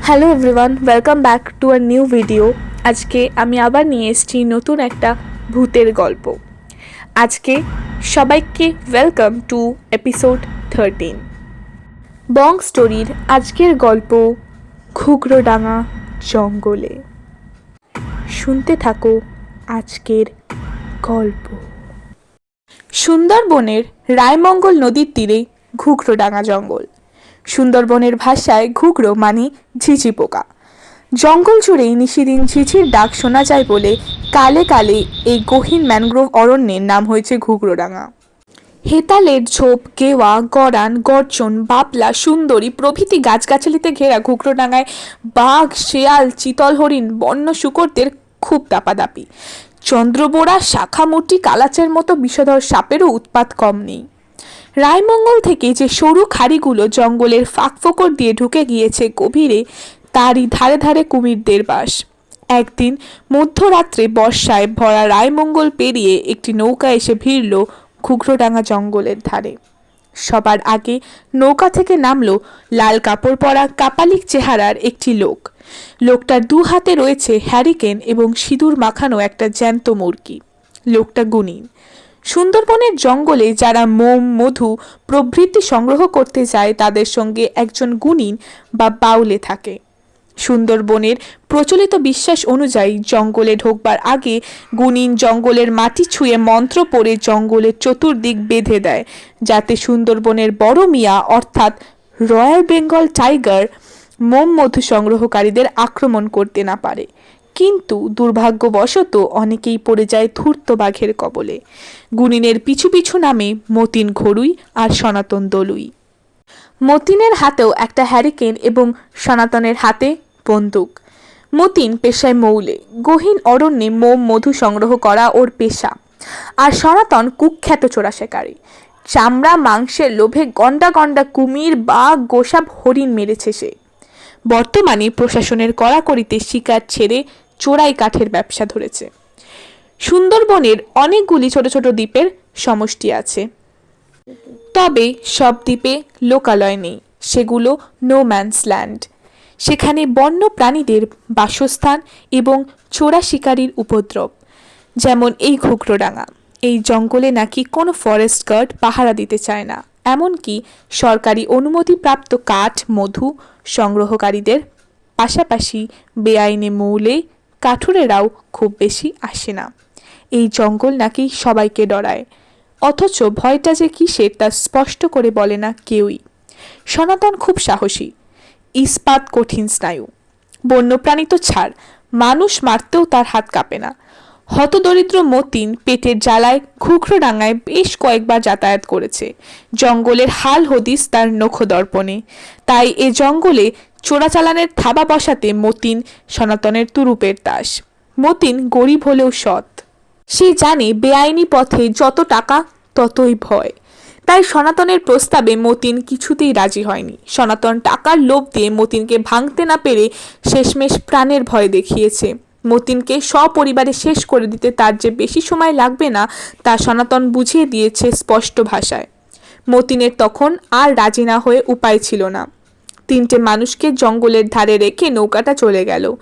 Hello everyone, welcome back to a new video. আজকে আমি আবার নিয়ে এসেছি নতুন একটা ভূতের গল্প। আজকে সবাইকে ওয়েলকাম টু এপিসোড 13 বং স্টোরির আজকের গল্প ঘুঘরোডাঙ্গা জঙ্গলে। শুনতে থাকো আজকের গল্প। সুন্দরবনের রায়মঙ্গল নদীর তীরে ঘুঘরোডাঙ্গা জঙ্গল। সুন্দরবনের ভাষায় ঘুঘরো মানে ঝিঝি পোকা। জঙ্গল জুড়েই নিশিদিন ঝিঝির ডাক শোনা যায় বলে কালে কালে এই গহীন ম্যানগ্রোভ অরণ্যের নাম হয়েছে ঘুঘরোডাঙ্গা। হেতালের ঝোপ, গেওয়া, গড়ান, গর্জন, বাবলা, সুন্দরী প্রভৃতি গাছগাছালিতে ঘেরা ঘুঘরোডাঙ্গায় বাঘ, শেয়াল, চিতল হরিণ, বন্য শূকরদের খুব দাপাদাপি। চন্দ্রবোড়া, শাখামুটি, কালাচের মতো বিষধর সাপেরও উৎপাত কম নেই। রায়মঙ্গল থেকে যে সরু খাড়িগুলো জঙ্গলের ফাঁকফোকর দিয়ে ঢুকে গিয়েছে গভীরে, তারই ধারে ধারে কুমিরদের বাস। একদিন মধ্যরাত্রে বর্ষায় ভরা রায়মঙ্গল পেরিয়ে একটি নৌকা এসে ভিড়ল ঘুঘরোডাঙ্গা জঙ্গলের ধারে। সবার আগে নৌকা থেকে নামলো লাল কাপড় পরা কাপালিক চেহারার একটি লোক। লোকটার দু হাতে রয়েছে হ্যারিকেন এবং সিঁদুর মাখানো একটা জ্যান্ত মুরগি। লোকটা গুণিন। সুন্দরবনের জঙ্গলে যারা মোম, মধু প্রভৃতি সংগ্রহ করতে যায় তাদের সঙ্গে একজন গুণিন বা বাউলে থাকে। সুন্দরবনের প্রচলিত বিশ্বাস অনুযায়ী জঙ্গলে ঢোকবার আগে গুণিন জঙ্গলের মাটি ছুঁয়ে মন্ত্র পড়ে জঙ্গলের চতুর্দিক বেঁধে দেয়, যাতে সুন্দরবনের বড় মিয়া অর্থাৎ রয়্যাল বেঙ্গল টাইগার মোম মধু সংগ্রহকারীদের আক্রমণ করতে না পারে। কিন্তু দুর্ভাগ্যবশত অনেকেই পড়ে যায় ধূর্ত বাঘের কবলে। গুণিনের পিছু পিছু নামে মতিন ঘড়ুই আর সনাতন দলুই। মতিনের হাতেও একটা হ্যারিকেন এবং সনাতনের হাতে বন্দুক। মতিন পেশায় মৌলে, গহীন অরণ্যে মোম মধু সংগ্রহ করা ওর পেশা। আর সনাতন কুখ্যাত চোরা শিকারী। চামড়া মাংসের লোভে গন্ডা গন্ডা কুমির, বাঘ, গোসাপ, হরিণ মেরেছে সে। বর্তমানে প্রশাসনের কড়াকড়িতে শিকার ছেড়ে চোরাই কাঠের ব্যবসা ধরেছে। সুন্দরবনের অনেকগুলি ছোট ছোট দ্বীপের সমষ্টি আছে, তবে সব দ্বীপে লোকালয় নেই। সেগুলো নো ম্যানস ল্যান্ড। সেখানে বন্য প্রাণীদের বাসস্থান এবং চোরা শিকারীর উপদ্রব। যেমন এই ঘুঘরোডাঙ্গা। এই জঙ্গলে নাকি কোনো ফরেস্ট গার্ড পাহারা দিতে চায় না। এমনকি সরকারি অনুমতিপ্রাপ্ত কাঠ, মধু সংগ্রহকারীদের পাশাপাশি বেআইনে মৌলে কাঠুরেরাও খুব বেশি আসে না। এই জঙ্গল নাকি সবাইকে ডরায়, অথচ ভয়টা যে কিসের তা স্পষ্ট করে বলে না কেউই। সনাতন খুব সাহসী, ইস্পাত কঠিন স্নায়ু। বন্যপ্রাণী তো ছাড়, মানুষ মারতেও তার হাত কাঁপে না। হতদরিদ্র মতিন পেটের জ্বালায় ঘুঘরোডাঙ্গায় বেশ কয়েকবার যাতায়াত করেছে। জঙ্গলের হাল হদিস তার নখদর্পণে। তাই এ জঙ্গলে চোরাচালানের থাবা বসাতে মতিন সনাতনের তুরুপের তাস। মতিন গরিব হলেও সৎ। সে জানে বেআইনি পথে যত টাকা ততই ভয়। তাই সনাতনের প্রস্তাবে মতিন কিছুতেই রাজি হয়নি। সনাতন টাকার লোভ দিয়ে মতিনকে ভাঙতে না পেরে শেষমেশ প্রাণের ভয় দেখিয়েছে। মতিনকে সপরিবারে শেষ করে দিতে তার যে বেশি সময় লাগবে না তা সনাতন বুঝিয়ে দিয়েছে স্পষ্ট ভাষায়। মতিনের তখন আর রাজি না হয়ে উপায় ছিল না। তিনটে মানুষকে জঙ্গলের ধারে রেখে নৌকাটা চলে গেল।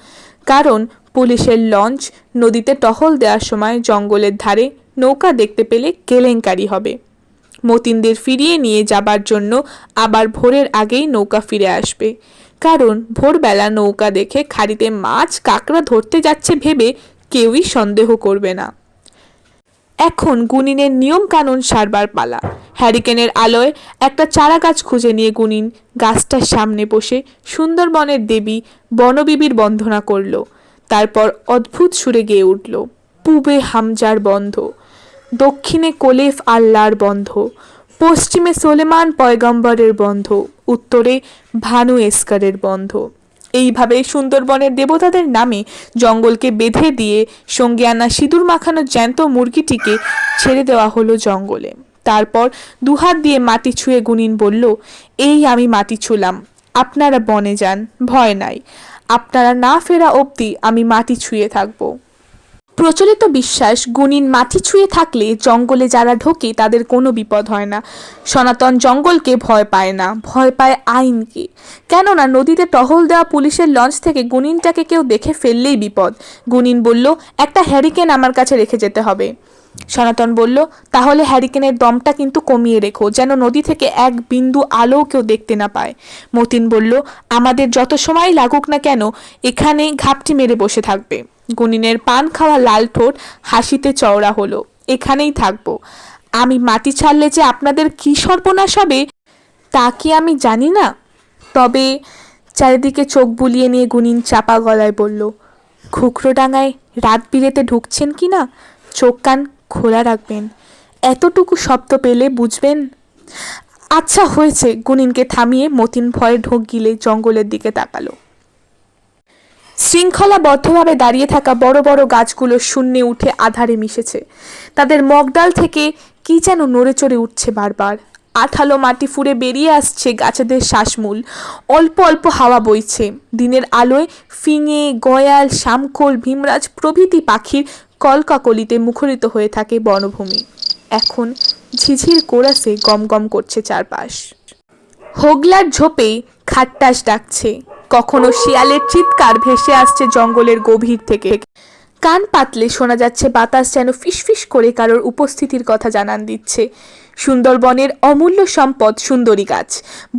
কারণ পুলিশের লঞ্চ নদীতে টহল দেওয়ার সময় জঙ্গলের ধারে নৌকা দেখতে পেলে কেলেঙ্কারি হবে। মতিনদের ফিরিয়ে নিয়ে যাবার জন্য আবার ভোরের আগেই নৌকা ফিরে আসবে। কারণ ভোরবেলা নৌকা দেখে খাড়িতে মাছ, কাঁকড়া ধরতে যাচ্ছে ভেবে কেউই সন্দেহ করবে না। এখন গুনিনের নিয়ম কানুন সারবার পালা। হ্যারিকেনের আলোয় একটা চারা গাছ খুঁজে নিয়ে গুনিন গাছটার সামনে বসে সুন্দরবনের দেবী বনবিবির বন্দনা করল। তারপর অদ্ভুত সুরে গেয়ে উঠল, পূবে হামজার বন্ধ, দক্ষিণে কোলেফ আল্লাহর বন্ধ, পশ্চিমে সোলেমান পয়গম্বরের বন্ধ, উত্তরে ভানু এস্কারের বন্ধ। এইভাবে সুন্দরবনের দেবতাদের নামে জঙ্গলকে বেঁধে দিয়ে সঙ্গে আনা সিঁদুর মাখানো জ্যান্ত মুরগিটিকে ছেড়ে দেওয়া হলো জঙ্গলে। তারপর দুহাত দিয়ে মাটি ছুঁয়ে গুনিন বলল, এই আমি মাটি ছুঁলাম, আপনারা বনে যান, ভয় নাই। আপনারা না ফেরা অবধি আমি মাটি ছুঁয়ে থাকবো। প্রচলিত বিশ্বাস, গুণিন মাটি ছুঁয়ে থাকলে জঙ্গলে যারা ঢোকে তাদের কোনো বিপদ হয় না। সনাতন জঙ্গলকে ভয় পায় না, ভয় পায় আইনকে। কেননা নদীতে টহল দেওয়া পুলিশের লঞ্চ থেকে গুণিনটাকে কেউ দেখে ফেললেই বিপদ। গুণিন বলল, একটা হ্যারিকেন আমার কাছে রেখে যেতে হবে। সনাতন বলল, তাহলে হ্যারিকেনের দমটা কিন্তু কমিয়ে রেখো, যেন নদী থেকে এক বিন্দু আলোও কেউ দেখতে না পায়। মতিন বলল, আমাদের যত সময় লাগুক না কেন এখানেই ঘাপটি মেরে বসে থাকবে। গুনিনের পান খাওয়া লাল ঠোঁট হাসিতে চওড়া হলো, এখানেই থাকবো। আমি মাটি ছাড়লে যে আপনাদের কি সর্বনাশ হবে তা কি আমি জানি না? তবে চারিদিকে চোখ বুলিয়ে নিয়ে গুনিন চাপা গলায় বলল, ঘুঘরোডাঙ্গায় রাত বিরেতে ঢুকছেন কি না, চোখ কান খোলা রাখবেন, এতটুকু শব্দ পেলে বুঝবেন। আচ্ছা হয়েছে। গুনিনকে থামিয়ে মতিন ভয়ে ঢোক গিলে জঙ্গলের দিকে তাকালো। শৃঙ্খলাবদ্ধভাবে দাঁড়িয়ে থাকা বড় বড় গাছগুলো শূন্যে উঠে আধারে মিশেছে। তাদের মগডাল থেকে কি যেন নড়ে চড়ে উঠছে বারবার। আঠালো মাটি ফুঁড়ে বেরিয়ে আসছে গাছেদের শ্বাসমূল। অল্প অল্প হাওয়া বইছে। দিনের আলোয় ফিঙে, গয়াল, শামখোল, ভীমরাজ প্রভৃতি পাখির কলকাকলিতে মুখরিত হয়ে থাকে বনভূমি। এখন ঝিঝির কোরাসে গমগম করছে চারপাশ। হোগলার ঝোপে খাট্টাস ডাকছে, কখনো শিয়ালের চিৎকার ভেসে আসছে জঙ্গলের গভীর থেকে। কান পাতলে শোনা যাচ্ছে বাতাস যেন ফিসফিস করে কারোর উপস্থিতির কথা জানান দিচ্ছে। সুন্দরবনের অমূল্য সম্পদ সুন্দরী গাছ।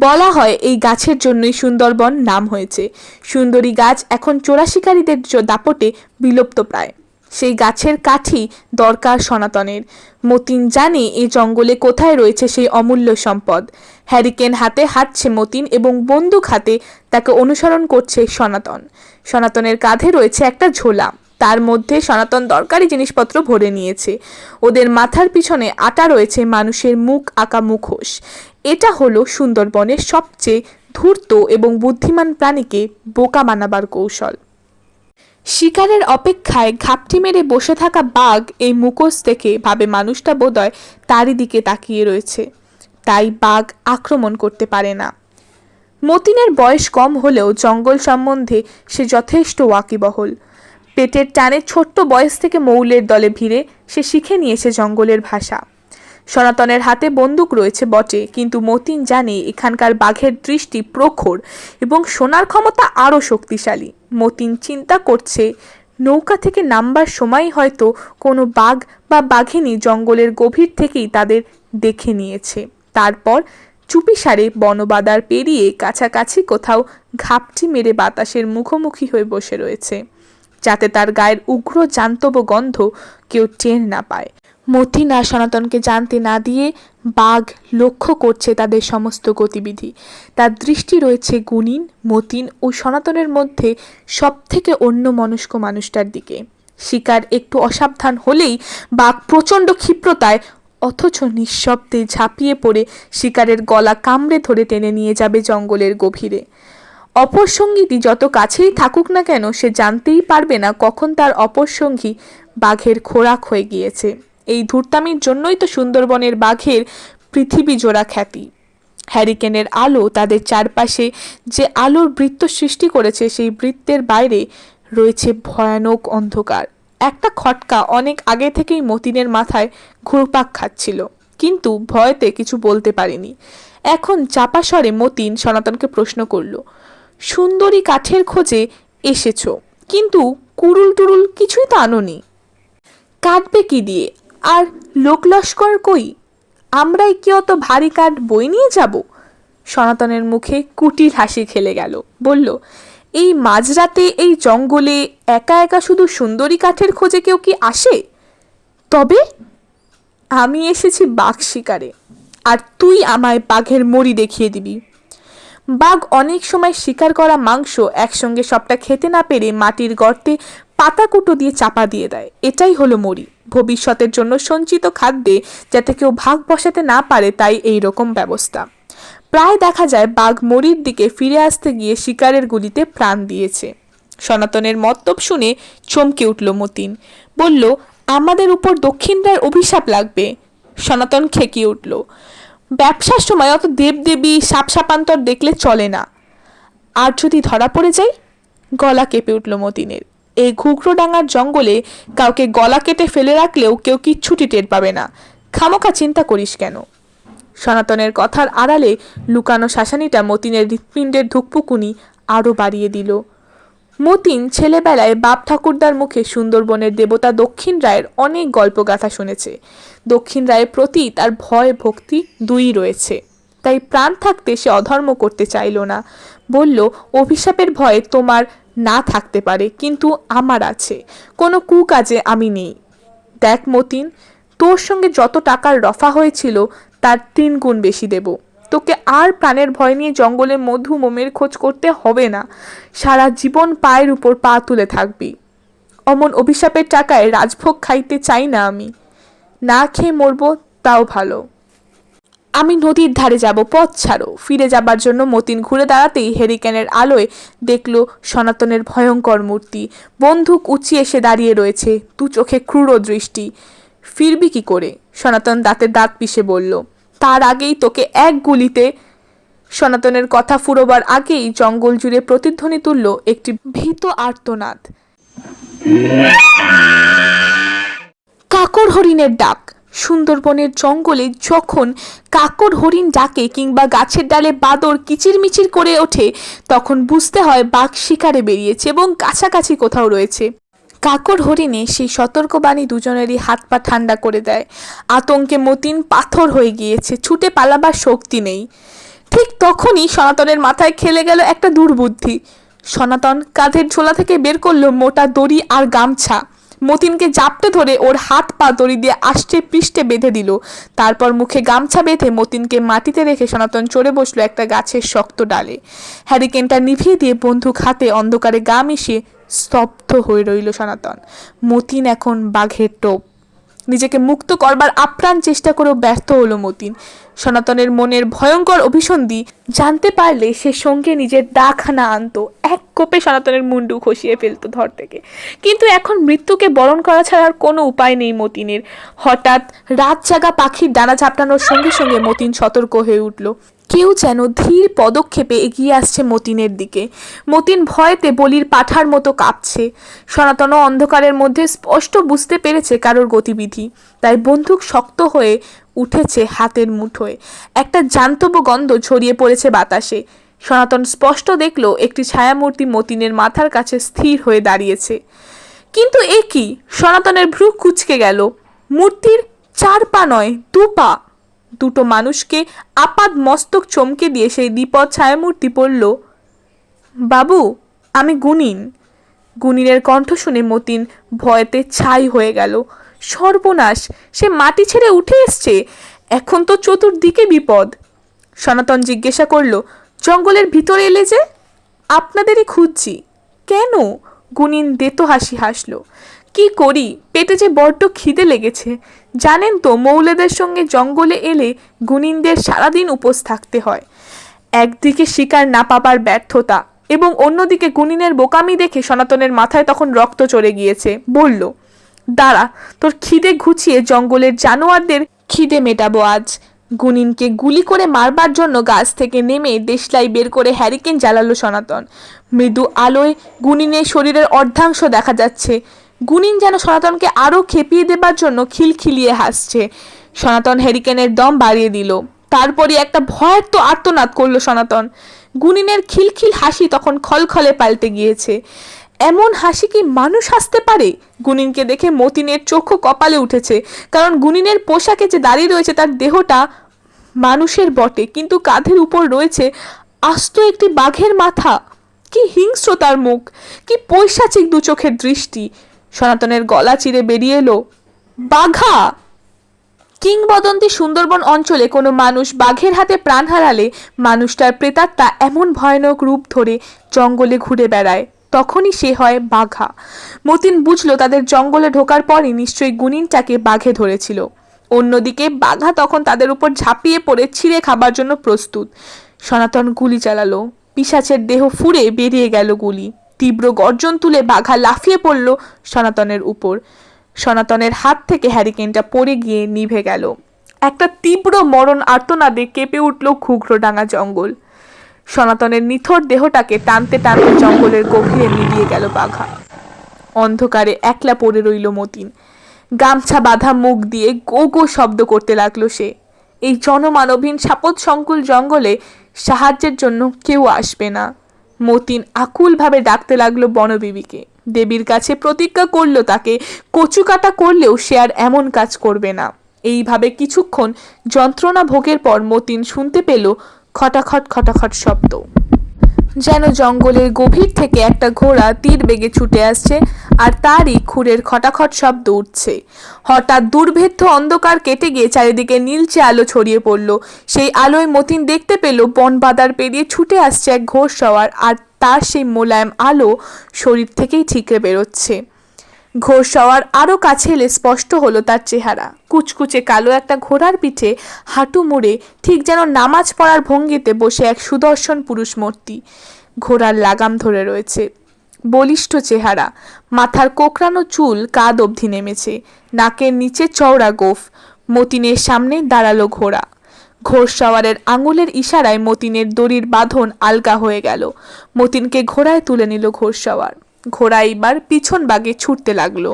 বলা হয় এই গাছের জন্যই সুন্দরবন নাম হয়েছে। সুন্দরী গাছ এখন চোরা শিকারীদের দাপটে বিলুপ্ত প্রায়। সেই গাছের কাঠি দরকার সনাতনের। মতিন জানে এই জঙ্গলে কোথায় রয়েছে সেই অমূল্য সম্পদ। হ্যারিকেন হাতে হাঁটছে মতিন এবং বন্দুক হাতে তাকে অনুসরণ করছে সনাতন। সনাতনের কাঁধে রয়েছে একটা ঝোলা, তার মধ্যে সনাতন দরকারি জিনিসপত্র ভরে নিয়েছে। ওদের মাথার পিছনে আটা রয়েছে মানুষের মুখ আঁকা মুখোশ। এটা হলো সুন্দরবনের সবচেয়ে ধূর্ত এবং বুদ্ধিমান প্রাণীকে বোকা বানাবার কৌশল। শিকারের অপেক্ষায় ঘাপটি মেরে বসে থাকা বাঘ এই মুখোশ দেখে ভাবে মানুষটা বোধহয় তারই দিকে তাকিয়ে রয়েছে, তাই বাঘ আক্রমণ করতে পারে না। মতিনের বয়স কম হলেও জঙ্গল সম্বন্ধে সে যথেষ্ট ওয়াকিবহল। পেটের টানে ছোট্ট বয়স থেকে মৌলের দলে ভিড়ে সে শিখে নিয়েছে জঙ্গলের ভাষা। সনাতনের হাতে বন্দুক রয়েছে বটে, কিন্তু মতিন জানে এখানকার বাঘের দৃষ্টি প্রখর এবং শোনার ক্ষমতা আরও শক্তিশালী। মতিন চিন্তা করছে নৌকা থেকে নামবার সময় হয়তো কোনো বাঘ বা বাঘিনী জঙ্গলের গভীর থেকেই তাদের দেখে নিয়েছে। তারপর চুপিসারে বনবাদার পেরিয়ে কাছাকাছি কোথাও ঘাপটি মেরে বাতাসের মুখোমুখি হয়ে বসে রয়েছে, যাতে তার গায়ের উগ্র জান্তব গন্ধ কেউ টের না পায়। মতিন আর সনাতনকে জানতে না দিয়ে বাঘ লক্ষ্য করছে তাদের সমস্ত গতিবিধি। তার দৃষ্টি রয়েছে গুণিন, মতিন ও সনাতনের মধ্যে সবথেকে অন্যমনস্ক মানুষটার দিকে। শিকার একটু অসাবধান হলেই বাঘ প্রচণ্ড ক্ষিপ্রতায় অথচ নিঃশব্দে ঝাঁপিয়ে পড়ে শিকারের গলা কামড়ে ধরে টেনে নিয়ে যাবে জঙ্গলের গভীরে। অপর সঙ্গীটি যত কাছেই থাকুক না কেন সে জানতেই পারবে না কখন তার অপর সঙ্গী বাঘের খোরাক হয়ে গিয়েছে। এই ধূর্তামির জন্যই তো সুন্দরবনের বাঘের পৃথিবী জোড়া খ্যাতি। হ্যারিকেনের আলো তাদের চারপাশে যে আলোর বৃত্ত সৃষ্টি করেছে সেই বৃত্তের বাইরে রয়েছে ভয়ানক অন্ধকার। একটা খটকা অনেক আগে থেকেই মতিনের মাথায় ঘুরপাক খাচ্ছিল, কিন্তু ভয়তে কিছু বলতে পারেনি। এখন চাপা স্বরে মতিন সনাতনকে প্রশ্ন করল, সুন্দরী কাঠের খোঁজে এসেছো, কিন্তু কুড়ুল টুরুল কিছুই তো আনোনি, কাটবে কি দিয়ে? আর লোক লস্কর কই? আমরাই কি অত ভারী কাঠ বই নিয়ে যাব? সনাতনের মুখে কুটিল হাসি খেলে গেল। বলল, এই মাঝরাতে এই জঙ্গলে একা একা শুধু সুন্দরী কাঠের খোঁজে কেউ কি আসে? তবে আমি এসেছি বাঘ শিকারে, আর তুই আমায় বাঘের মরি দেখিয়ে দিবি। বাঘ অনেক সময় শিকার করা মাংস একসঙ্গে সবটা খেতে না পেরে মাটির গর্তে পাতা কুটো দিয়ে চাপা দিয়ে দেয়। এটাই হলো মরি, ভবিষ্যতের জন্য সঞ্চিত খাদ্যে যাতে কেউ ভাগ বসাতে না পারে, তাই এই রকম ব্যবস্থা। প্রায় দেখা যায় বাঘ মরির দিকে ফিরে আসতে গিয়ে শিকারের গুলিতে প্রাণ দিয়েছে। সনাতনের মতলব শুনে চমকে উঠল মতিন। বলল, আমাদের উপর দক্ষিণ রায়ের অভিশাপ লাগবে। সনাতন খেকিয়ে উঠল, ব্যবসার সময় অত দেবদেবী সাপ সাপান্তর দেখলে চলে না। আর যদি ধরা পড়ে যাই? গলা কেঁপে উঠল মতিনের। এই ঘুঘরোডাঙ্গার জঙ্গলে কাউকে গলা কেটে ফেলে রাখলেও কেউ কিচ্ছুটি টের পাবে না। খামোখা চিন্তা করিস কেন? সনাতনের কথার আড়ালে লুকানো শাসানিটা মতিনের হৃৎপিণ্ডের ধুকপুকুনি আরও বাড়িয়ে দিল। মতিন ছেলেবেলায় বাপ ঠাকুরদার মুখে সুন্দরবনের দেবতা দক্ষিণ রায়ের অনেক গল্পগাথা শুনেছে। দক্ষিণ রায়ের প্রতি তার ভয় ভক্তি দুই রয়েছে, তাই প্রাণ থাকতে সে অধর্ম করতে চাইল না। বলল, অভিশাপের ভয়ে তোমার না থাকতে পারে, কিন্তু আমার আছে। কোনো কুকাজে আমি নেই। দেখ মতিন, তোর সঙ্গে যত টাকার রফা হয়েছিল তার 3 গুণ বেশি দেব। তোকে আর প্রাণের ভয় নিয়ে জঙ্গলে মধু মোমের খোঁজ করতে হবে না। সারা জীবন পায়ের উপর পা তুলে থাকবি। অমন অভিশাপের টাকায় রাজভোগ খাইতে চাই না আমি। না খেয়ে মরবো তাও ভালো। আমি নদীর ধারে যাব, পথ ছাড়ো। ফিরে যাবার জন্য মতিন ঘুরে দাঁড়াতেই হেরিকেনের আলোয় দেখল সনাতনের ভয়ঙ্কর মূর্তি। বন্দুক উঁচিয়ে এসে দাঁড়িয়ে রয়েছে, দু চোখে ক্রূর দৃষ্টি। ফিরবি কি করে? সনাতন দাঁতে দাঁত পিষে বলল। তার আগেই তোকে এক গুলিতে। সনাতনের কথা ফুরোবার আগেই জঙ্গল জুড়ে প্রতিধ্বনি তুলল একটি ভীত আর্তনাদ। কাকর হরিণের ডাক। সুন্দরবনের জঙ্গলে যখন কাকর হরিণ ডাকে কিংবা গাছের ডালে বাদর কিচিরমিচির করে ওঠে, তখন বুঝতে হয় বাঘ শিকারে বেরিয়েছে এবং কাছাকাছি কোথাও রয়েছে। কাকর হরিণে সেই সতর্কবাণী দুজনেরই হাত পা ঠান্ডা করে দেয়। আতঙ্কে মতিন পাথর হয়ে গিয়েছে, ছুটে পালাবার শক্তি নেই। ঠিক তখনই সনাতনের মাথায় খেলে গেল একটা দুর্বুদ্ধি। সনাতন কাঁধের ঝোলা থেকে বের করলো মোটা দড়ি আর গামছা। মতিনকে জাপটে ধরে ওর হাত পা দড়ি দিয়ে আষ্টে পৃষ্ঠে বেঁধে দিল। তারপর মুখে গামছা বেঁধে মতিনকে মাটিতে রেখে সনাতন চড়ে বসলো একটা গাছের শক্ত ডালে। হ্যারিকেনটা নিভিয়ে দিয়ে বন্দুক হাতে অন্ধকারে গা মিশিয়ে স্তব্ধ হয়ে রইল সনাতন। মতিন এখন বাঘের টোপ। নিজেকে মুক্ত করবার আপ্রাণ চেষ্টা করেও ব্যর্থ হলো মতিন। সনাতনের মনের ভয়ঙ্কর অভিসন্ধি জানতে পারলে সে সঙ্গে নিজের দাখানা আনতো, এক কোপে সনাতনের মুন্ডু খসিয়ে ফেলতো ধর থেকে। কিন্তু এখন মৃত্যুকে বরণ করা ছাড়া আর কোনো উপায় নেই মতিনের। হঠাৎ রাত জাগা পাখির ডানা ঝাপটানোর সঙ্গে সঙ্গে মতিন সতর্ক হয়ে উঠল। কেউ যেন ধীর পদক্ষেপে এগিয়ে আসছে মতিনের দিকে। মতিন ভয়েতে বলির পাঠার মতো কাঁপছে। সনাতন অন্ধকারের মধ্যে স্পষ্ট বুঝতে পেরেছে কারোর গতিবিধি, তাই বন্দুক শক্ত হয়ে উঠেছে হাতের মুঠোয়। একটা জান্তব গন্ধ ছড়িয়ে পড়েছে বাতাসে। সনাতন স্পষ্ট দেখল একটি ছায়ামূর্তি মতিনের মাথার কাছে স্থির হয়ে দাঁড়িয়েছে। কিন্তু এ কি? সনাতনের ভ্রু কুঁচকে গেল। মূর্তির 4 পা নয়, 2 পা। দুটো মানুষকে আপাদ মস্তক চমকে দিয়ে সেই দ্বিপদ ছায়ামূর্তি পড়ল, বাবু, আমি গুনিন। গুনিনের কণ্ঠ শুনে মতিন ভয়েতে ছাই হয়ে গেল। সর্বনাশ, সে মাটি ছেড়ে উঠে এসছে। এখন তো চতুর্দিকে বিপদ। সনাতন জিজ্ঞাসা করল, জঙ্গলের ভিতরে এলে যে? আপনাদেরই খুঁজছি। কেন? গুনিন দেতো হাসি হাসল। কি করি, পেটে যে বড্ড খিদে লেগেছে। জানেন তো, মৌলেদের সঙ্গে জঙ্গলে এলে গুনিনদের সারাদিন উপোস থাকতে হয়। একদিকে শিকার না পাবার ব্যর্থতা এবং অন্যদিকে গুনিনের বোকামি দেখে সনাতনের মাথায় তখন রক্ত চড়ে গিয়েছে। বলল, দাঁড়া, তোর খিদে ঘুচিয়ে জঙ্গলের জানোয়ারদের খিদে মেটাবো আজ। গুনিনকে গুলি করে মারবার জন্য গাছ থেকে নেমে দেশলাই বের করে হ্যারিকেন জ্বালালো সনাতন। মৃদু আলোয় গুনিনের শরীরের অর্ধাংশ দেখা যাচ্ছে। গুনিন যেন সনাতনকে আরও খেপিয়ে দেবার জন্য খিলখিলিয়ে হাসছে। সনাতন হ্যারিকেনের দম বাড়িয়ে দিল। তারপরই একটা ভয়ার্ত আর্তনাদ করলো সনাতন। গুনিনের খিলখিল হাসি তখন খলখলে পাল্টে গিয়েছে। এমন হাসি কি মানুষ হাসতে পারে? গুনিনকে দেখে মতিনের চোখ কপালে উঠেছে, কারণ গুনিনের পোশাকে যে দাঁড়িয়ে রয়েছে তার দেহটা মানুষের বটে, কিন্তু কাঁধের উপর রয়েছে আস্ত একটি বাঘের মাথা। কি হিংস্র তার মুখ, কি পৈশাচিক দু চোখের দৃষ্টি। সনাতনের গলা চিরে বেরিয়ে এলো, বাঘা। কিংবদন্তি সুন্দরবন অঞ্চলে কোনো মানুষ বাঘের হাতে প্রাণ হারালে মানুষটার প্রেতাত্মা এমন ভয়ানক রূপ ধরে জঙ্গলে ঘুরে বেড়ায়, তখনই সে হয় বাঘা। মতিন বুঝলো তাদের জঙ্গলে ঢোকার পরই নিশ্চয়ই গুনিনটাকে বাঘে ধরেছিল। অন্যদিকে বাঘা তখন তাদের উপর ঝাঁপিয়ে পড়ে ছিঁড়ে খাবার জন্য প্রস্তুত। সনাতন গুলি চালালো। পিশাচের দেহ ফুঁড়ে বেরিয়ে গেল গুলি। তীব্র গর্জন তুলে বাঘা লাফিয়ে পড়ল সনাতনের উপর। সনাতনের হাত থেকে হ্যারিকেনটা পড়ে গিয়ে নিভে গেল। একটা তীব্র মরণ আর্তনাদে কেঁপে উঠল ঘুঘরোডাঙ্গা জঙ্গল। সনাতনের নিথর দেহটাকে টানতে টানতে জঙ্গলের গভীরে মিলিয়ে গেল বাঘা। অন্ধকারে একলা পড়ে রইল মতিন। গামছা বাঁধা মুখ দিয়ে গো গো শব্দ করতে লাগলো সে। এই জনমানবহীন সাপদ সংকুল জঙ্গলে সাহায্যের জন্য কেউ আসবে না। মতিন আকুলভাবে ডাকতে লাগলো বনবিবিকে। দেবীর কাছে প্রতিজ্ঞা করলো তাকে কচু কাটা করলেও সে আর এমন কাজ করবে না। এইভাবে কিছুক্ষণ যন্ত্রণা ভোগের পর মতিন শুনতে পেল খটাখট খটাখট শব্দ, যেন জঙ্গলের গভীর থেকে একটা ঘোড়া তীর বেগে ছুটে আসছে আর তারই খুরের খটাখট শব্দ উঠছে। হঠাৎ দুর্ভেদ্য অন্ধকার কেটে গিয়ে চারিদিকে নীলচে আলো ছড়িয়ে পড়ল। সেই আলোয় মতিন দেখতে পেল বন বাদার পেরিয়ে ছুটে আসছে এক ঘোড়সওয়ার, আর তার সেই মোলায়েম আলো শরীর থেকেই ঠিকরে বেরোচ্ছে। ঘোড়সওয়ার আরও কাছে এলে স্পষ্ট হলো তার চেহারা। কুচকুচে কালো একটা ঘোড়ার পিঠে হাঁটু মুড়ে ঠিক যেন নামাজ পড়ার ভঙ্গিতে বসে এক সুদর্শন পুরুষ মূর্তি। ঘোড়ার লাগাম ধরে রয়েছে। বলিষ্ঠ চেহারা, মাথার কোকড়ানো চুল কাঁধ অবধি নেমেছে, নাকের নিচে চওড়া গোঁফ। মতিনের সামনে দাঁড়ালো ঘোড়া। ঘোড়সওয়ারের আঙুলের ইশারায় মতিনের দড়ির বাঁধন আলগা হয়ে গেল। মতিনকে ঘোড়ায় তুলে নিল ঘোড়সওয়ার। ঘোড়া এবার পিছন বাগে ছুটতে লাগলো।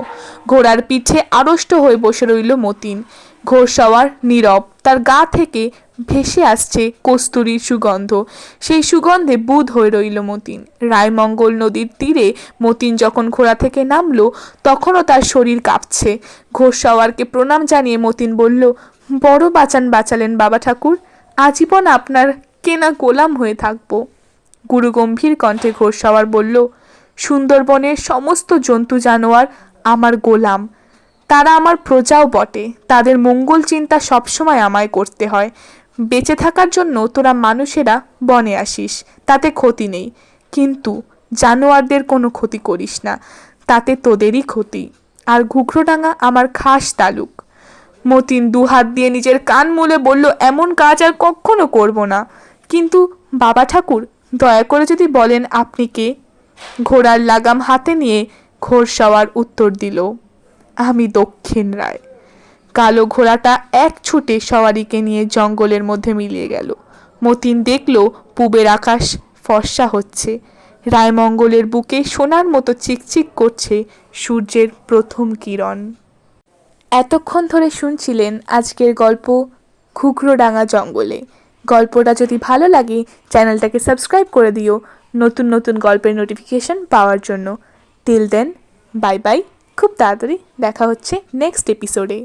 ঘোড়ার পিঠে আড়ষ্ট হয়ে বসে রইল মতিন। ঘোড়সওয়ার নীরব, তার গা থেকে ভেসে আসছে কস্তুরীর সুগন্ধ। সেই সুগন্ধে বুঁদ হয়ে রইল মতিন। রায়মঙ্গল নদীর তীরে মতিন যখন ঘোড়া থেকে নামলো তখনও তার শরীর কাঁপছে। ঘোড়সওয়ারকে প্রণাম জানিয়ে মতিন বলল, বড় বাঁচালেন বাবা ঠাকুর, আজীবন আপনার কেনা গোলাম হয়ে থাকবো। গুরুগম্ভীর কণ্ঠে ঘোড়সওয়ার বলল, সুন্দরবনের সমস্ত জন্তু জানোয়ার আমার গোলাম, তারা আমার প্রজাও বটে, তাদের মঙ্গল চিন্তা সবসময় আমায় করতে হয়। বেঁচে থাকার জন্য তোরা মানুষেরা বনে আসিস, তাতে ক্ষতি নেই, কিন্তু জানোয়ারদের কোনো ক্ষতি করিস না, তাতে তোদেরই ক্ষতি। আর ঘুঘরোডাঙ্গা আমার খাস তালুক। মতিন দুহাত দিয়ে নিজের কান মুলে বলল, এমন কাজ আর কখনো করব না, কিন্তু বাবা ঠাকুর দয়া করে যদি বলেন আপনি কে? ঘোড়ার লাগাম হাতে নিয়ে ঘোড়সওয়ার উত্তর দিল, আমি দক্ষিণ রায়। কালো ঘোড়াটা এক ছুটে সওয়ারিকে নিয়ে জঙ্গলের মধ্যে মিলিয়ে গেল। মতিন দেখল পূবের আকাশ ফর্সা হচ্ছে, রায়মঙ্গলের বুকে সোনার মতো চিকচিক করছে সূর্যের প্রথম কিরণ। এতক্ষণ ধরে শুনছিলেন আজকের গল্প ঘুঘরোডাঙ্গা জঙ্গলে। গল্পটা যদি ভালো লাগে চ্যানেলটাকে সাবস্ক্রাইব করে দিও নতুন নতুন গল্পের নোটিফিকেশন পাওয়ার জন্য। Till then, bye bye. খুব তাড়াতাড়ি দেখা হচ্ছে নেক্সট এপিসোডে।